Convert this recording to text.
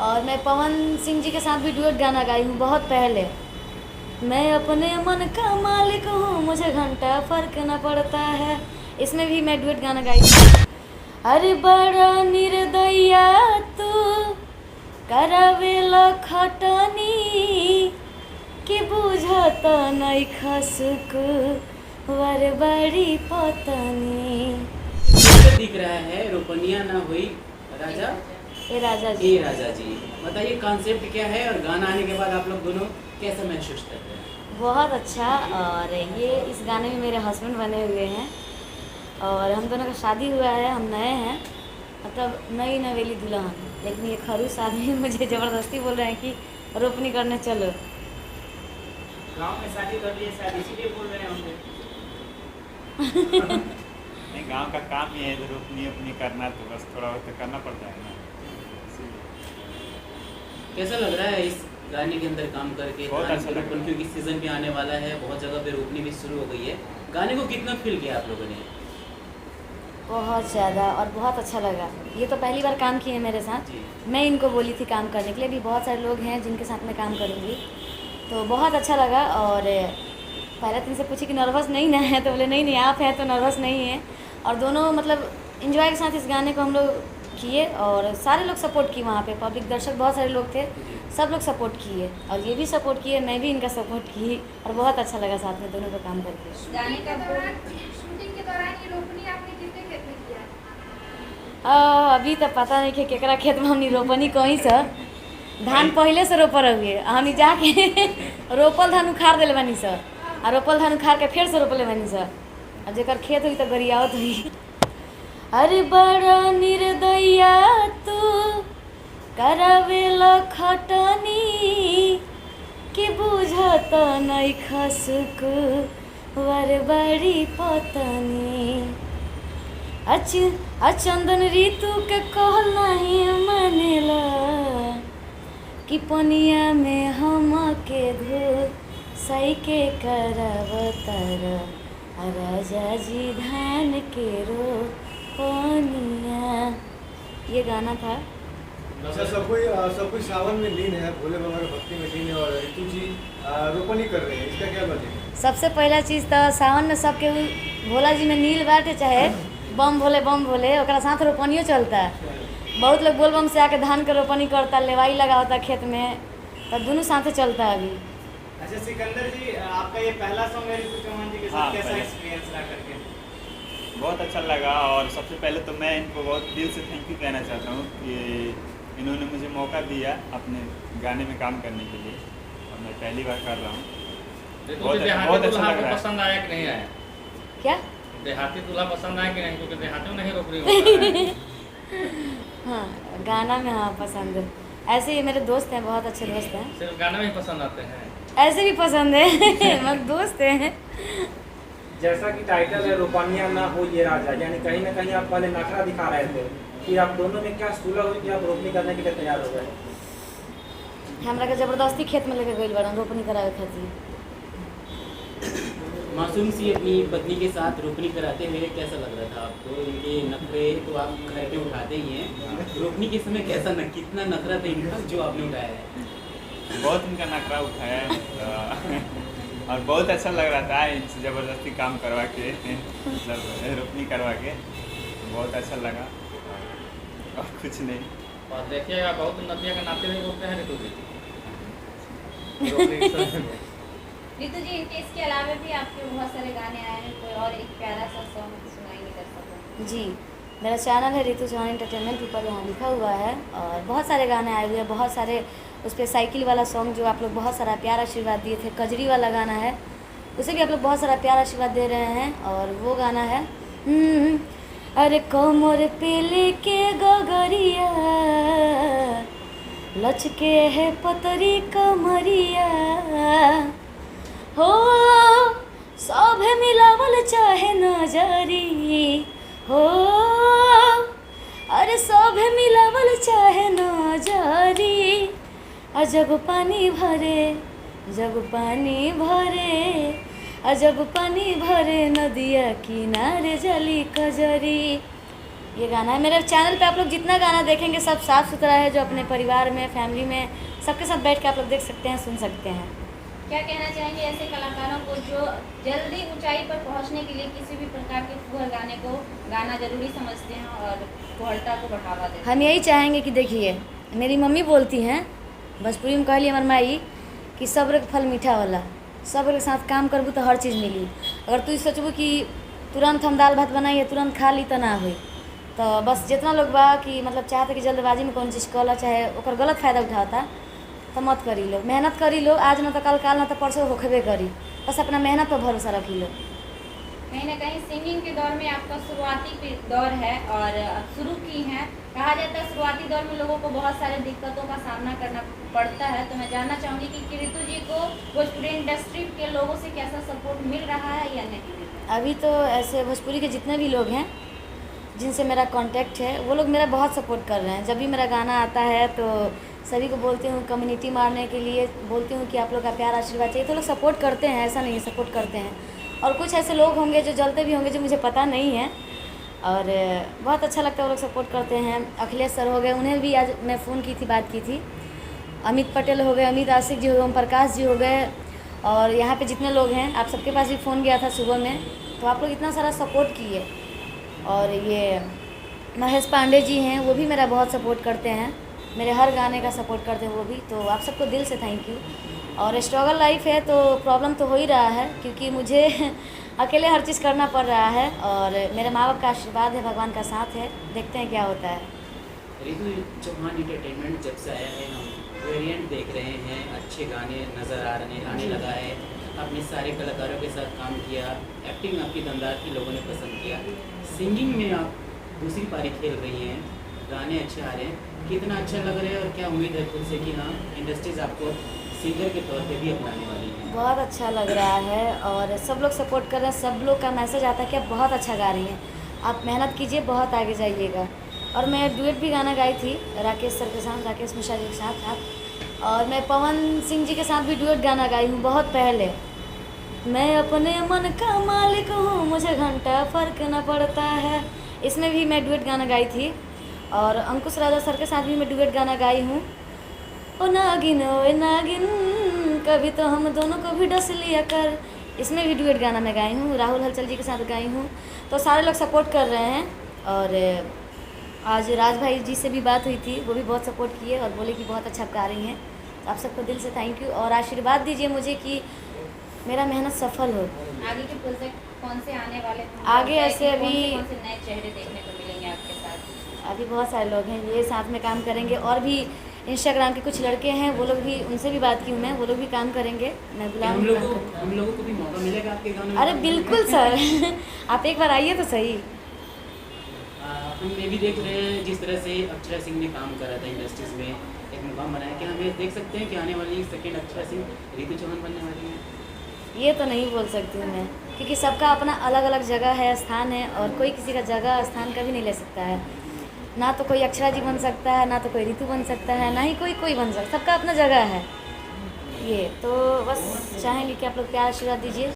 और मैं पवन सिंह जी के साथ भी डुएट गाना गाई हूँ बहुत पहले। मैं अपने मन का मालिक हूँ, मुझे घंटा फर्क न पड़ता है, इसमें भी मैं डुएट गाना गाई थी। अरे बड़ा निर्दया तू करावेला खटनी कि बुझत नहीं खसक वर बड़ी पतनी। दिख रहा है रोपनिया ना हुई राजा ए राजा जी। ए राजा जी, बताइए कॉन्सेप्ट क्या है और गाना आने के बाद आप लोग दोनों कैसा महसूस कर रहे हैं? बहुत अच्छा। और ये इस गाने में मेरे हस्बैंड बने हुए हैं और हम दोनों का शादी हुआ है, हम नए हैं, मतलब नई नवेली दुल्हन। लेकिन ये खरूस आदमी मुझे ज़बरदस्ती बोल रहे हैं कि रोपनी करने चलो। गांव में शादी कर लिए, शायद इसीलिए बोल रहे होंगे। नहीं, गांव का काम ही है, रोपनी अपनी करना, तो बस थोड़ा बहुत तो करना पड़ता है ना। कैसा लग रहा है इस गाने के अंदर काम करके? बहुत अच्छा लग रहा है। क्योंकि सीजन भी आने वाला है, बहुत जगह पे रोपनी भी शुरू हो गई है। गाने को कितना फील किया आप लोगों ने? बहुत ज़्यादा, और बहुत अच्छा लगा। ये तो पहली बार काम किए मेरे साथ। जी। मैं इनको बोली थी काम करने के लिए, भी बहुत सारे लोग हैं जिनके साथ मैं काम करूँगी, तो बहुत अच्छा लगा। और पहले तो इनसे पूछी कि नर्वस नहीं ना है, तो बोले नहीं नहीं आप हैं तो नर्वस नहीं है। और दोनों मतलब इन्जॉय के साथ इस गाने को हम लोग किए और सारे लोग सपोर्ट किए। वहाँ पे पब्लिक दर्शक बहुत सारे लोग थे, सब लोग सपोर्ट किए और ये भी सपोर्ट किए, मैं भी इनका सपोर्ट की और बहुत अच्छा लगा साथ में दोनों को काम करके। गाने का शूटिंग के दौरान ये रोपनी आपने कितने खेत में किया? अभी तो पता नहीं कि केकरा खेत में हमनी रोपनी कहीं से धान पहले से रोपल हुए, हमनी जाके रोपल धान उखाड़ दिले बानी सर, और रोपल धान उखाड़ के फिर से रोपले बानी सर, और जेकर खेत हुई तो गरियावत हुई। अरे बड़ा निर्दया तू करावेला खटनी कि बुझत नहीं खसक वर बड़ी पतनी। अचंदन ऋतु के कहल नहीं मानेला कि पनिया में हम के धो सही के करवतर राजा जी धान के रो पनिया। ये गाना था। अच्छा, सब कोई सावन में लीन है, भोले बाबा की भक्ति में लीन है और ऋतु जी रोपनी कर रहे हैं, इसका क्या वजह है? सबसे पहला चीज़ तो सावन में सबके भोला जी में नील बाटे, चाहे बम भोले ओकरा साथ रोपनियो चलता है। बहुत लोग बोल बम से आके धान के रोपनी करता, लेवाई लगा होता खेत में, तो दोनों साथ चलता है अभी। अच्छा सिकंदर जी, आपका ये पहला सॉन्ग है ऋतु चौहान जी के साथ, हाँ, कैसा पहले। एक्सपीरियंस रहा करके? बहुत अच्छा लगा और सबसे पहले तो मैं इनको बहुत दिल से थैंक यू कहना चाहता हूँ कि इन्होंने मुझे मौका दिया अपने गाने में काम करने के लिए, और मैं पहली बार कर रहा हूँ। बहुत अच्छा लग रहा है। पसंद आया कि नहीं आया? क्या देहाती दूल्हा पसंद आया कि नहीं? क्योंकि देहाती में नहीं रोपनी होता है। हाँ, गाना में हाँ पसंद है। ऐसे ही मेरे दोस्त हैं, बहुत अच्छे दोस्त हैं, सिर्फ गाने में ही पसंद आते हैं। ऐसे भी पसंद है मगर दोस्त हैं। जैसा कि टाइटल है रोपनिया ना हो ये राजा, यानी कहीं ना कहीं आप पहले नखरा दिखा रहे थे, फिर आप दोनों में क्या सुलह हुई कि आप रोपनी करने के लिए तैयार हो गए? हमरा के जबरदस्ती खेत में लेके गइल बाड़न रोपनी करावे खातिर। मासूम सी अपनी पत्नी के साथ रोपनी कराते हुए कैसा लग रहा था आपको? इनके नखरे तो आप घर पे उठाते ही हैं, रोपनी के समय कैसा कितना नखरा था इनका जो आपने उठाया है? बहुत इनका नखरा उठाया है और बहुत अच्छा लग रहा था इनसे ज़बरदस्ती काम करवा के, मतलब रोपनी करवा के, बहुत अच्छा लगा और कुछ नहीं। और देखिएगा बहुत नदिया के नाते हुए बोलते हैं ऋतु जी। रोपनी के समय में। ऋतु जी, इसके अलावा भी आपके बहुत सारे गाने आए हैं, कोई और एक प्यारा सा सॉन्ग सुनाई कर सको? जी, मेरा चैनल है ऋतु चौहान एंटरटेनमेंट, ऊपर यहाँ लिखा हुआ है, और बहुत सारे गाने आए हुए हैं, बहुत सारे। उस पर साइकिल वाला सॉन्ग जो आप लोग बहुत सारा प्यार आशीर्वाद दिए थे, कजरी वाला गाना है, उसे भी आप लोग बहुत सारा प्यार आशीर्वाद दे रहे हैं। और वो गाना है अरे कमर पे लेके गगरिया लचके है पतरी कमरिया हो, सब मिलावल चाहे नजरी हो, अरे सब मिलावल चाहे नजरी। जब पानी भरे जब पानी भरे जब पानी भरे नदिया किनारे जली कजरी। ये गाना है। मेरे चैनल पे आप लोग जितना गाना देखेंगे सब साफ़ सुथरा है, जो अपने परिवार में, फैमिली में सबके साथ बैठ के आप लोग देख सकते हैं, सुन सकते हैं। क्या कहना चाहेंगे ऐसे कलाकारों को जो जल्दी ऊंचाई पर पहुंचने के लिए किसी भी प्रकार के फुहर गाने को गाना जरूरी समझते हैं और फुहरता को बढ़ावा देते हैं? हम यही चाहेंगे कि देखिए, मेरी मम्मी बोलती हैं भोजपुरी में, कहली हमार माई कि सब्र के फल मीठा वाला, सब्र के साथ काम करबू तो हर चीज़ मिली। अगर तू सोचबू कि तुरंत हम दाल भात बनाइए तुरंत खा ली तो ना हुई। तो बस जितना लोग बा कि मतलब चाहते कि जल्दबाजी में कौन चीज़ कला, चाहे ओकर गलत फ़ायदा उठाता तो मत करी लो, मेहनत करी लो, आज ना तो कल, काल ना तो परसों होखबे करी, बस अपना मेहनत पर भरोसा रखी लो। कहीं ना कहीं सिंगिंग के दौर में आपका शुरुआती दौर है और शुरू की हैं, कहा जाता है शुरुआती दौर में लोगों को बहुत सारे दिक्कतों का सामना करना पड़ता है। तो मैं जानना चाहूँगी कि ऋतु जी को भोजपुरी इंडस्ट्री के लोगों से कैसा सपोर्ट मिल रहा है या नहीं मिल रहा है? अभी तो ऐसे भोजपुरी के जितने भी लोग हैं जिनसे मेरा कांटेक्ट है वो लोग मेरा बहुत सपोर्ट कर रहे हैं। जब भी मेरा गाना आता है तो सभी को बोलती हूँ, कम्युनिटी मारने के लिए बोलती हूँ कि आप लोग का प्यार आशीर्वाद चाहिए, तो लोग सपोर्ट करते हैं, ऐसा नहीं है, सपोर्ट करते हैं। और कुछ ऐसे लोग होंगे जो जलते भी होंगे जो मुझे पता नहीं है, और बहुत अच्छा लगता है वो लोग सपोर्ट करते हैं। अखिलेश सर हो गए, उन्हें भी आज मैं फ़ोन की थी, बात की थी। अमित पटेल हो गए, अमित आशिक जी हो गए, ओम प्रकाश जी हो गए, और यहाँ पे जितने लोग हैं आप सबके पास भी फ़ोन गया था सुबह में, तो आप लोग इतना सारा सपोर्ट किए। और ये महेश पांडे जी हैं, वो भी मेरा बहुत सपोर्ट करते हैं, मेरे हर गाने का सपोर्ट करते हैं वो भी। तो आप सबको दिल से थैंक यू। और स्ट्रगल लाइफ है तो प्रॉब्लम तो हो ही रहा है, क्योंकि मुझे अकेले हर चीज़ करना पड़ रहा है, और मेरे माँ बाप का आशीर्वाद है, भगवान का साथ है, देखते हैं क्या होता है। ऋतु चौहान इंटरटेनमेंट जब से आया है, हम वेरिएंट देख रहे हैं, अच्छे गाने नज़र आने लगा है, आपने सारे कलाकारों के साथ काम किया, एक्टिंग आपकी दमदार थी, लोगों ने पसंद किया। सिंगिंग में आप दूसरी पारी खेल रही हैं, गाने अच्छे आ रहे हैं, कितना अच्छा लग रहा है, और क्या उम्मीद है खुद से कि हाँ इंडस्ट्रीज आपको सिंगर के तौर पे भी अपनाने वाली है? बहुत अच्छा लग रहा है, और सब लोग सपोर्ट कर रहे हैं, सब लोग का मैसेज आता है कि आप बहुत अच्छा गा रही हैं, आप मेहनत कीजिए, बहुत आगे जाइएगा। और मैं डुएट भी गाना गाई थी राकेश सर के साथ, राकेश मिश्रा जी के साथ, और मैं पवन सिंह जी के साथ भी डुएट गाना गाई हूँ बहुत पहले। मैं अपने मन का मालिक हूँ, मुझे घंटा फ़र्क न पड़ता है, इसमें भी मैं डुएट गाना गाई थी। और अंकुश राजा सर के साथ भी मैं डुएट गाना गाई हूँ, ओ नागिन कभी तो हम दोनों को भी डस लिया कर, इसमें भी डुएट गाना मैं गाई हूँ, राहुल हलचल जी के साथ गाई हूँ। तो सारे लोग सपोर्ट कर रहे हैं। और आज राज भाई जी से भी बात हुई थी, वो भी बहुत सपोर्ट किए और बोले कि बहुत अच्छा गा रही हैं। तो आप सबको दिल से थैंक यू, और आशीर्वाद दीजिए मुझे कि मेरा मेहनत सफल हो। आगे के प्रोजेक्ट कौन से आने वाले हैं? आगे ऐसे अभी कौन से नए चेहरे देखने को मिलेंगे आपके साथ? अभी बहुत सारे लोग हैं, ये साथ में काम करेंगे, और भी इंस्टाग्राम के कुछ लड़के हैं, वो लोग भी, उनसे भी बात की हूँ मैं, वो लोग भी काम करेंगे, मैं बुला हम लोगों को भी मौका मिलेगा आपके गाने में? अरे बिल्कुल सर आप एक बार आइए तो सही। हम ये भी देख रहे हैं जिस तरह से अक्षरा सिंह ने काम करा था इंडस्ट्रीज में, एक मुकाम बनाया, क्या हम ये देख सकते हैं कि आने वाली सेकंड अक्षरा सिंह ऋतु चौहान बनने वाली है? ये तो नहीं बोल सकती हूँ मैं, क्योंकि सबका अपना अलग अलग जगह है, स्थान है, और कोई किसी का जगह स्थान कभी नहीं ले सकता है। ना तो कोई अक्षरा जी बन सकता है, ना तो कोई ऋतु बन सकता है, ना ही कोई बन सकता, सबका अपना जगह है। ये तो बस चाहेंगे कि आप लोग प्यार आशीर्वाद दीजिए।